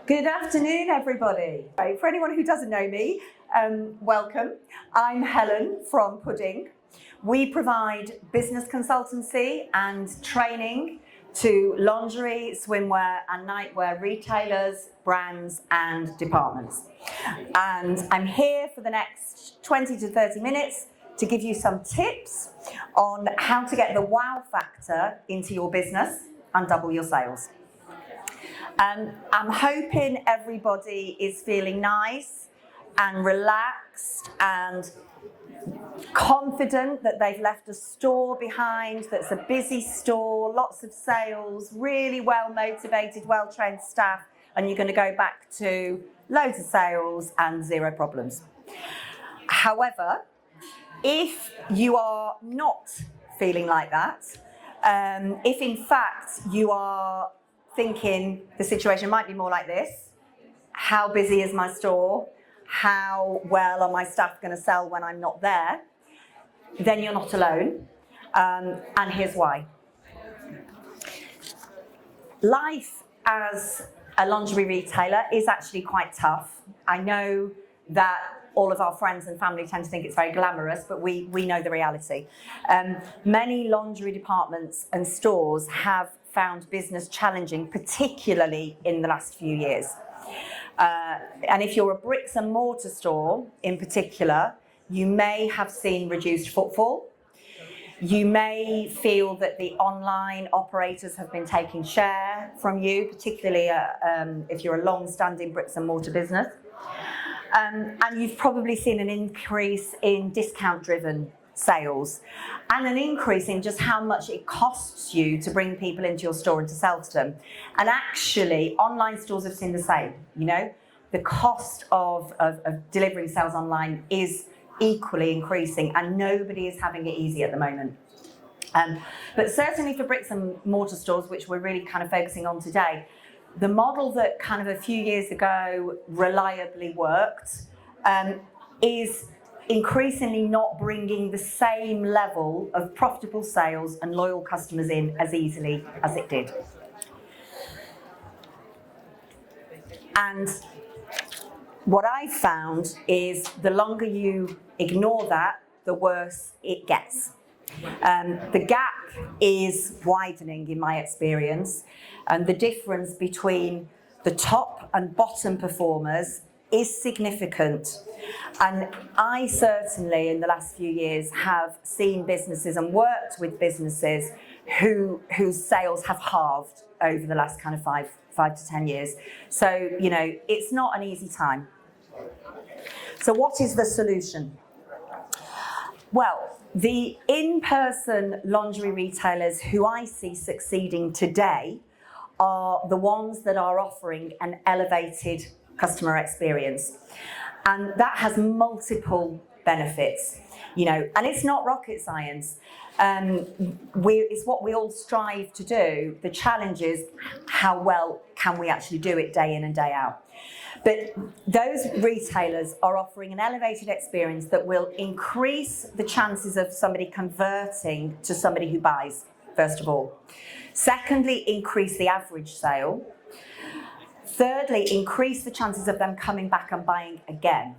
Good afternoon, everybody. For anyone who doesn't know me, welcome. I'm Helen from Pudding. We provide business consultancy and training to lingerie, swimwear and nightwear retailers, brands and departments. And I'm here for the next 20 to 30 minutes to give you some tips on how to get the wow factor into your business and double your sales. I'm hoping everybody is feeling nice and relaxed and confident that they've left a store behind that's a busy store, lots of sales, really well motivated, well trained staff, and you're going to go back to loads of sales and zero problems. However, if you are not feeling like that, if in fact you are thinking the situation might be more like this: how busy is my store? How well are my staff going to sell when I'm not there? Then you're not alone. And here's why. Life as a lingerie retailer is actually quite tough. I know that all of our friends and family tend to think it's very glamorous, but we know the reality. Many lingerie departments and stores have found business challenging, particularly in the last few years. And if you're a bricks and mortar store in particular, you may have seen reduced footfall. You may feel that the online operators have been taking share from you, particularly if you're a long-standing bricks and mortar business. And you've probably seen an increase in discount-driven sales and an increase in just how much it costs you to bring people into your store and to sell to them. And actually, online stores have seen the same. You know, the cost of delivering sales online is equally increasing, and nobody is having it easy at the moment. But certainly for bricks and mortar stores, which we're really kind of focusing on today, the model that kind of a few years ago reliably worked is increasingly not bringing the same level of profitable sales and loyal customers in as easily as it did. And what I've found is the longer you ignore that, the worse it gets. The gap is widening in my experience, and the difference between the top and bottom performers is significant. And I certainly, in the last few years, have seen businesses and worked with businesses whose sales have halved over the last kind of five to 10 years. So, you know, it's not an easy time. So what is the solution? Well, the in-person lingerie retailers who I see succeeding today are the ones that are offering an elevated customer experience. And that has multiple benefits, you know, and it's not rocket science. It's what we all strive to do. The challenge is how well can we actually do it day in and day out. But those retailers are offering an elevated experience that will increase the chances of somebody converting to somebody who buys, first of all. Secondly, increase the average sale. Thirdly, increase the chances of them coming back and buying again.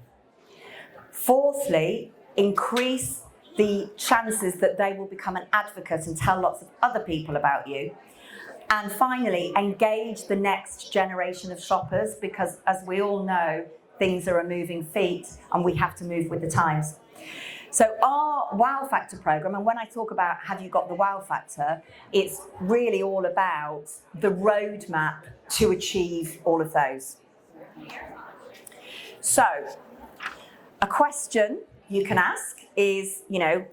Fourthly, increase the chances that they will become an advocate and tell lots of other people about you. And finally, engage the next generation of shoppers, because as we all know, things are a moving feat and we have to move with the times. So our Wow Factor program, and when I talk about have you got the Wow Factor, it's really all about the roadmap to achieve all of those. So a question you can ask is, you know,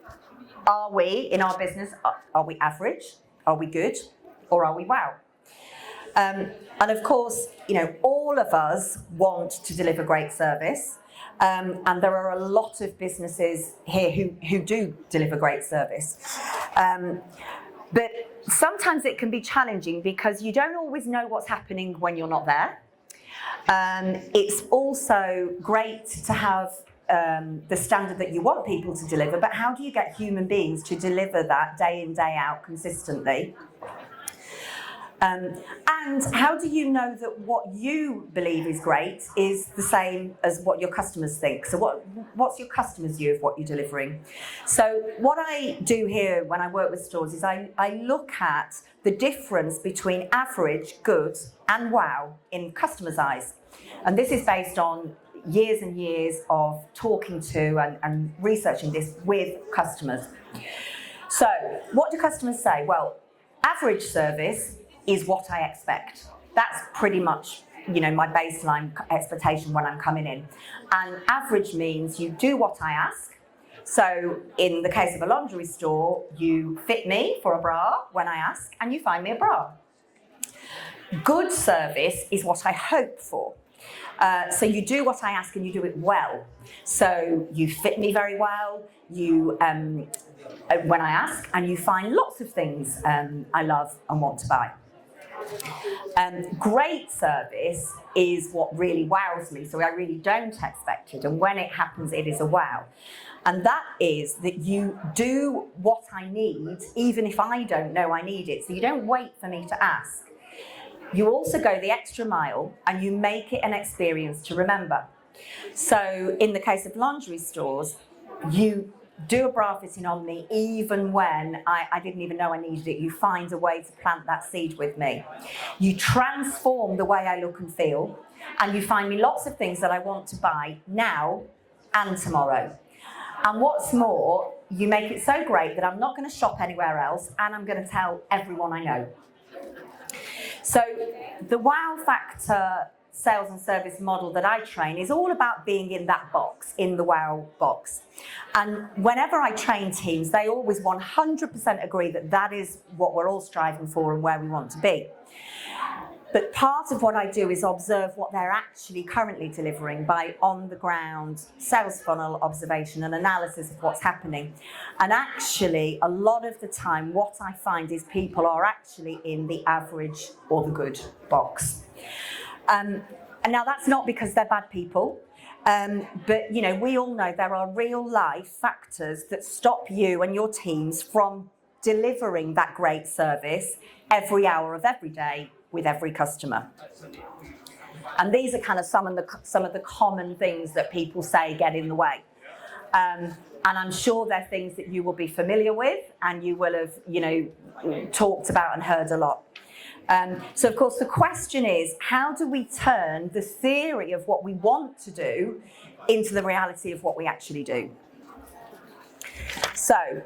are we in our business, are we average? Are we good? Or are we wow? And of course, you know, all of us want to deliver great service. And there are a lot of businesses here who do deliver great service. But sometimes it can be challenging because you don't always know what's happening when you're not there. It's also great to have the standard that you want people to deliver, but how do you get human beings to deliver that day in, day out consistently? And how do you know that what you believe is great is the same as what your customers think? So what's your customers' view of what you're delivering? So what I do here when I work with stores is I look at the difference between average, good, and wow in customers' eyes. And this is based on years and years of talking to and researching this with customers. So what do customers say? Well, average service is what I expect. That's pretty much, my baseline expectation when I'm coming in. And average means you do what I ask. So in the case of a lingerie store, you fit me for a bra when I ask, and you find me a bra. Good service is what I hope for. So you do what I ask and you do it well. So you fit me very well, you when I ask, and you find lots of things I love and want to buy. Great service is what really wows me, so I really don't expect it, and when it happens it is a wow. And that is that you do what I need even if I don't know I need it, so you don't wait for me to ask. You also go the extra mile and you make it an experience to remember. So in the case of lingerie stores, you do a bra fitting on me even when I didn't even know I needed it. You find a way to plant that seed with me. You transform the way I look and feel, and you find me lots of things that I want to buy now and tomorrow. And what's more, you make it so great that I'm not going to shop anywhere else, and I'm going to tell everyone I know. So the wow factor sales and service model that I train is all about being in that box, in the wow box. And whenever I train teams, they always 100% agree that that is what we're all striving for and where we want to be. But part of what I do is observe what they're actually currently delivering by on-the-ground sales funnel observation and analysis of what's happening. And actually, a lot of the time, what I find is people are actually in the average or the good box. And now that's not because they're bad people, but we all know there are real life factors that stop you and your teams from delivering that great service every hour of every day with every customer. And these are kind of some of the common things that people say get in the way. And I'm sure they're things that you will be familiar with and you will have, talked about and heard a lot. So of course the question is, how do we turn the theory of what we want to do into the reality of what we actually do? So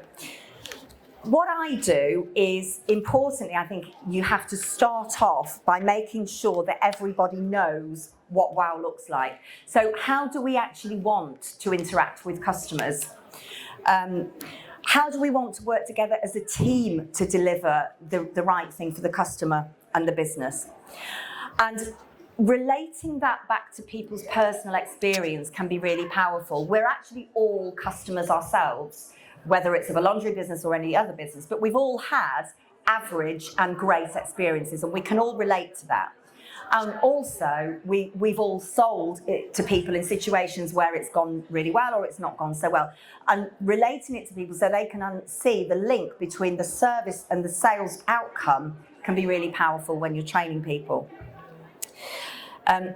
what I do is, importantly, I think you have to start off by making sure that everybody knows what wow looks like. So how do we actually want to interact with customers? How do we want to work together as a team to deliver the right thing for the customer and the business? And relating that back to people's personal experience can be really powerful. We're actually all customers ourselves, whether it's of a lingerie business or any other business, but we've all had average and great experiences, and we can all relate to that. And also, we've all sold it to people in situations where it's gone really well or it's not gone so well. And relating it to people so they can see the link between the service and the sales outcome can be really powerful when you're training people. And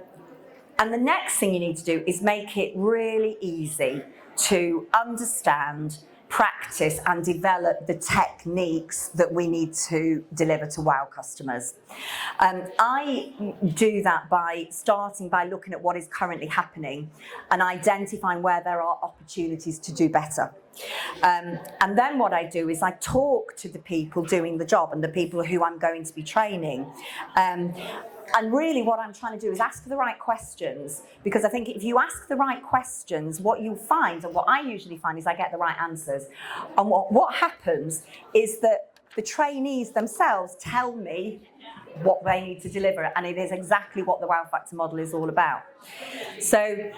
the next thing you need to do is make it really easy to understand, practice and develop the techniques that we need to deliver to wow customers. I do that by starting by looking at what is currently happening and identifying where there are opportunities to do better. And then what I do is I talk to the people doing the job and the people who I'm going to be training. And really what I'm trying to do is ask the right questions, because I think if you ask the right questions, what you'll find, and what I usually find, is I get the right answers. And what happens is that the trainees themselves tell me what they need to deliver, and it is exactly what the wow factor model is all about. So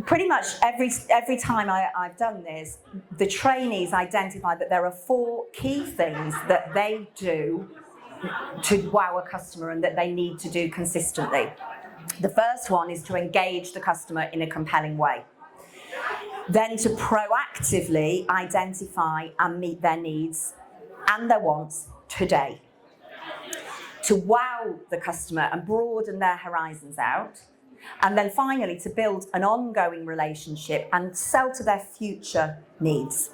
pretty much every time I've done this, the trainees identify that there are 4 key things that they do to wow a customer and that they need to do consistently. The first one is to engage the customer in a compelling way. Then to proactively identify and meet their needs and their wants today. to wow the customer and broaden their horizons out. And then finally, to build an ongoing relationship and sell to their future needs.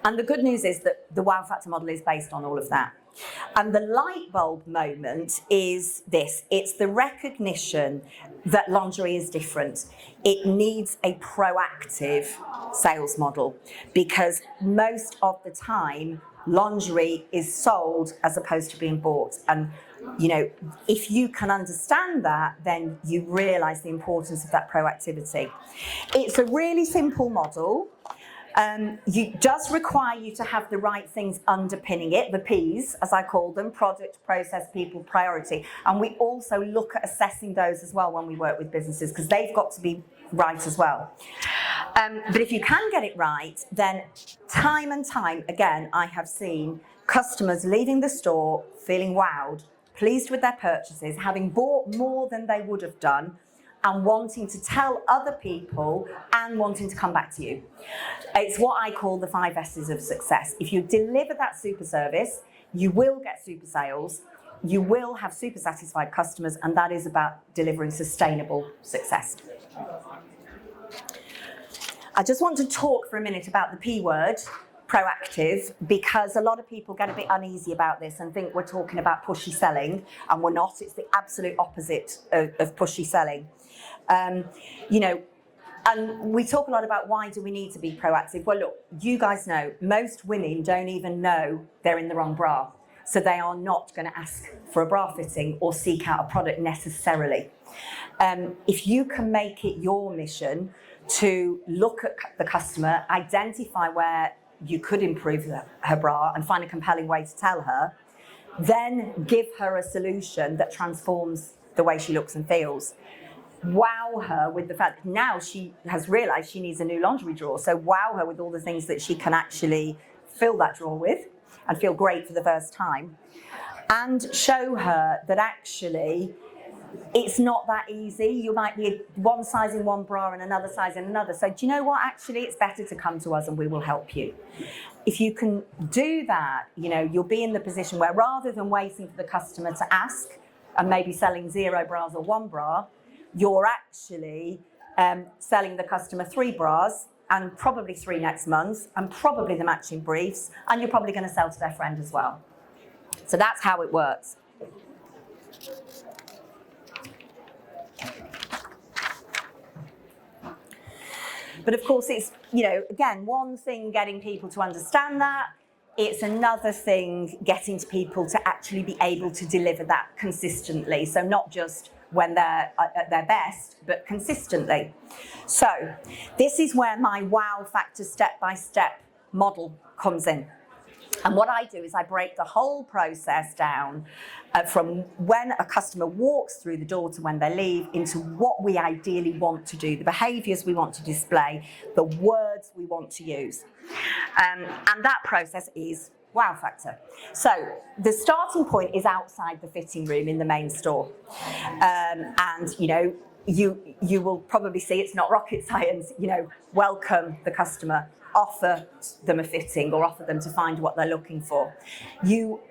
And the good news is that the wow factor model is based on all of that. And the light bulb moment is this. It's the recognition that lingerie is different. It needs a proactive sales model because most of the time, lingerie is sold as opposed to being bought. And, you know, if you can understand that, then you realise the importance of that proactivity. It's a really simple model. It does require you to have the right things underpinning it, the P's, as I call them, product, process, people, priority. And we also look at assessing those as well when we work with businesses, because they've got to be right as well. But if you can get it right, then time and time again, I have seen customers leaving the store feeling wowed, pleased with their purchases, having bought more than they would have done, and wanting to tell other people and wanting to come back to you. It's what I call the 5 S's of success. If you deliver that super service, you will get super sales, you will have super satisfied customers, and that is about delivering sustainable success. I just want to talk for a minute about the P word, proactive, because a lot of people get a bit uneasy about this and think we're talking about pushy selling, and we're not. It's the absolute opposite of pushy selling. You know, and we talk a lot about why do we need to be proactive. Well, look, you guys know most women don't even know they're in the wrong bra, so they are not going to ask for a bra fitting or seek out a product necessarily. If you can make it your mission to look at the customer, identify where you could improve her bra and find a compelling way to tell her, then give her a solution that transforms the way she looks and feels. Wow her with the fact that now she has realised she needs a new lingerie drawer. So wow her with all the things that she can actually fill that drawer with and feel great for the first time. And show her that actually it's not that easy. You might be one size in one bra and another size in another. So do you know what? Actually, it's better to come to us and we will help you. If you can do that, you know, you'll be in the position where rather than waiting for the customer to ask and maybe selling 0 bras or 1 bra, you're actually selling the customer 3 bras and probably 3 next month and probably the matching briefs, and you're probably going to sell to their friend as well. So that's how it works. But of course, it's, you know, again, one thing getting people to understand that, it's another thing getting people to actually be able to deliver that consistently. So not just when they're at their best, but consistently. So this is where my wow factor step-by-step model comes in. And what I do is I break the whole process down from when a customer walks through the door to when they leave into what we ideally want to do, the behaviours we want to display, the words we want to use. And that process is wow factor. So the starting point is outside the fitting room in the main store. And, you know, you will probably see it's not rocket science, you know, welcome the customer, offer them a fitting or offer them to find what they're looking for. You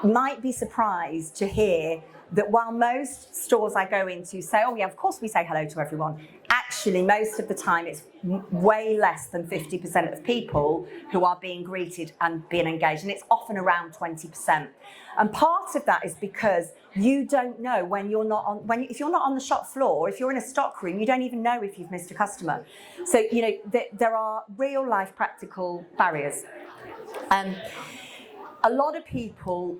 might be surprised to hear that while most stores I go into say, oh yeah, of course we say hello to everyone, actually most of the time it's way less than 50% of people who are being greeted and being engaged, and it's often around 20%. And part of that is because you don't know when you're not on, if you're not on the shop floor, if you're in a stock room, you don't even know if you've missed a customer. So, you know, there are real life practical barriers. A lot of people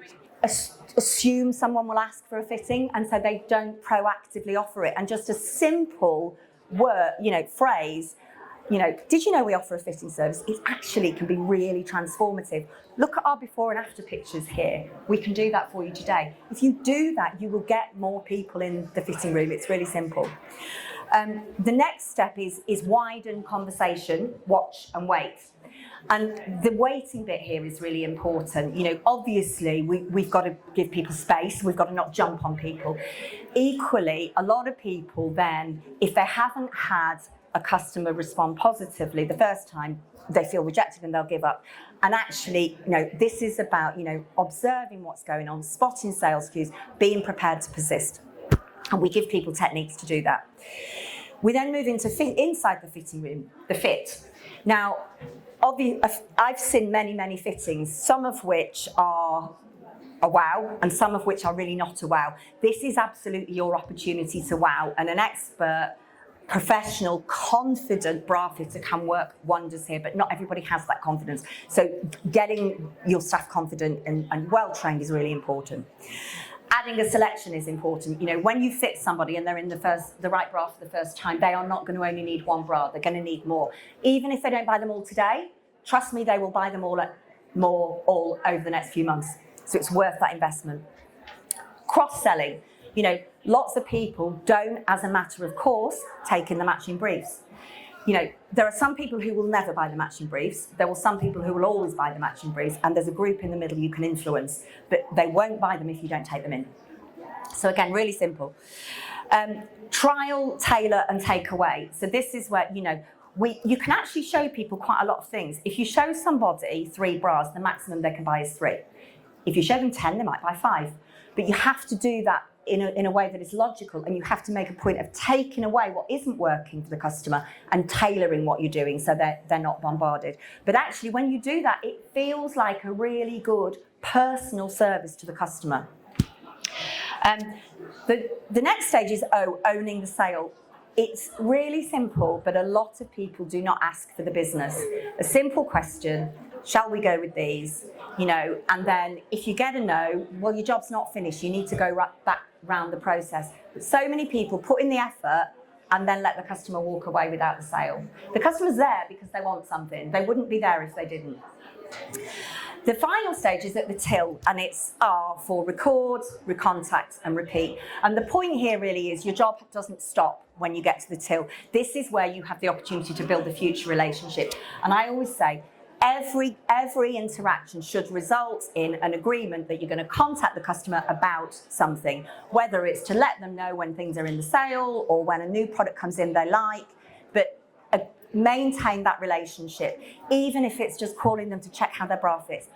assume someone will ask for a fitting, and so they don't proactively offer it. And just a simple word, you know, phrase, you know, did you know we offer a fitting service? It actually can be really transformative. Look at our before and after pictures here. We can do that for you today. If you do that, you will get more people in the fitting room. It's really simple. The next step is widen conversation, watch and wait. And the waiting bit here is really important. You know, obviously we've got to give people space. We've got to not jump on people. Equally, a lot of people then, if they haven't had a customer respond positively the first time, they feel rejected and they'll give up. And actually, this is about, observing what's going on, spotting sales cues, being prepared to persist. And we give people techniques to do that. We then move into inside the fitting room, the fit. Now, I've seen many, many fittings, some of which are a wow and some of which are really not a wow. This is absolutely your opportunity to wow, and an expert, professional, confident bra fitter can work wonders here, but not everybody has that confidence. So getting your staff confident and well trained is really important. Adding a selection is important. When you fit somebody and they're in the right bra for the first time, they are not going to only need one bra, they're going to need more. Even if they don't buy them all today, trust me, they will buy them all over the next few months. So it's worth that investment. Cross-selling. Lots of people don't, as a matter of course, take in the matching briefs. There are some people who will never buy the matching briefs. There are some people who will always buy the matching briefs, and there's a group in the middle you can influence, but they won't buy them if you don't take them in. So again, really simple. Trial, tailor, and take away. So this is where, you can actually show people quite a lot of things. If you show somebody 3 bras, the maximum they can buy is 3. If you show them 10, they might buy 5. But you have to do that in a way that is logical, and you have to make a point of taking away what isn't working for the customer and tailoring what you're doing so they're not bombarded. But actually, when you do that, it feels like a really good personal service to the customer. The next stage is owning the sale. It's really simple, but a lot of people do not ask for the business. A simple question, shall we go with these? And then if you get a no, well, your job's not finished. You need to go back round the process. But so many people put in the effort and then let the customer walk away without the sale. The customer's there because they want something. They wouldn't be there if they didn't. The final stage is at the till, and it's R for record, recontact, and repeat. And the point here really is your job doesn't stop when you get to the till. This is where you have the opportunity to build a future relationship. And I always say, every interaction should result in an agreement that you're going to contact the customer about something, whether it's to let them know when things are in the sale or when a new product comes in they like, but maintain that relationship, even if it's just calling them to check how their bra fits.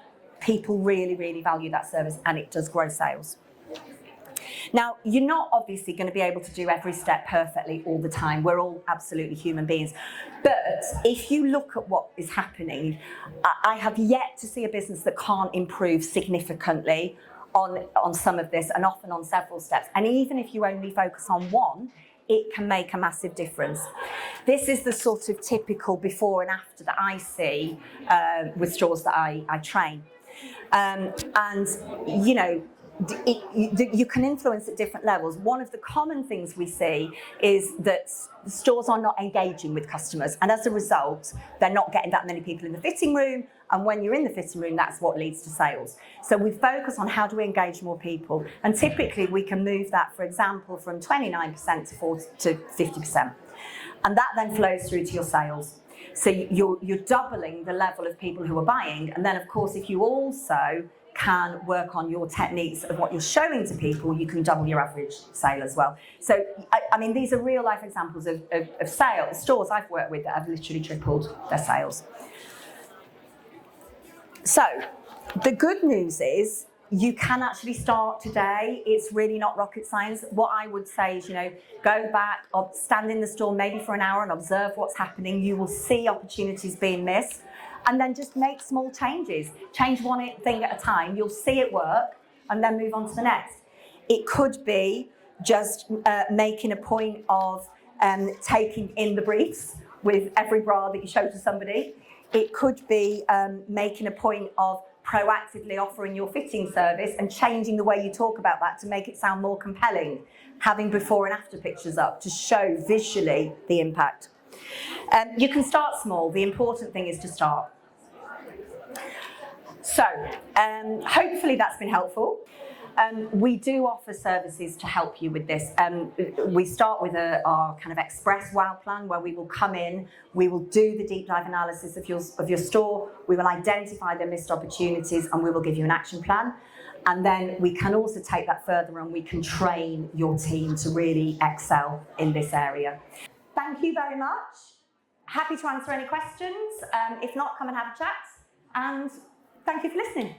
People really, really value that service, and it does grow sales. Now, you're not obviously going to be able to do every step perfectly all the time. We're all absolutely human beings. But if you look at what is happening, I have yet to see a business that can't improve significantly on some of this, and often on several steps. And even if you only focus on one, it can make a massive difference. This is the sort of typical before and after that I see with stores that I train. You can influence at different levels. One of the common things we see is that stores are not engaging with customers, and as a result, they're not getting that many people in the fitting room, and when you're in the fitting room, that's what leads to sales. So we focus on how do we engage more people, and typically we can move that, for example, from 29% to 50%. And that then flows through to your sales. So you're doubling the level of people who are buying, and then of course if you also can work on your techniques of what you're showing to people, you can double your average sale as well. So, I mean, these are real life examples of sales, stores I've worked with that have literally tripled their sales. So, the good news is you can actually start today. It's really not rocket science. What I would say is, go back, or stand in the store maybe for an hour and observe what's happening. You will see opportunities being missed. And then just make small changes. Change one thing at a time. You'll see it work, and then move on to the next. It could be just making a point of taking in the briefs with every bra that you show to somebody. It could be making a point of proactively offering your fitting service and changing the way you talk about that to make it sound more compelling. Having before and after pictures up to show visually the impact. You can start small. The important thing is to start. So, hopefully that's been helpful. We do offer services to help you with this. We start with our kind of express wow plan, where we will come in, we will do the deep dive analysis of your store, we will identify the missed opportunities, and we will give you an action plan. And then we can also take that further, and we can train your team to really excel in this area. Thank you very much. Happy to answer any questions. If not, come and have a chat. and thank you for listening.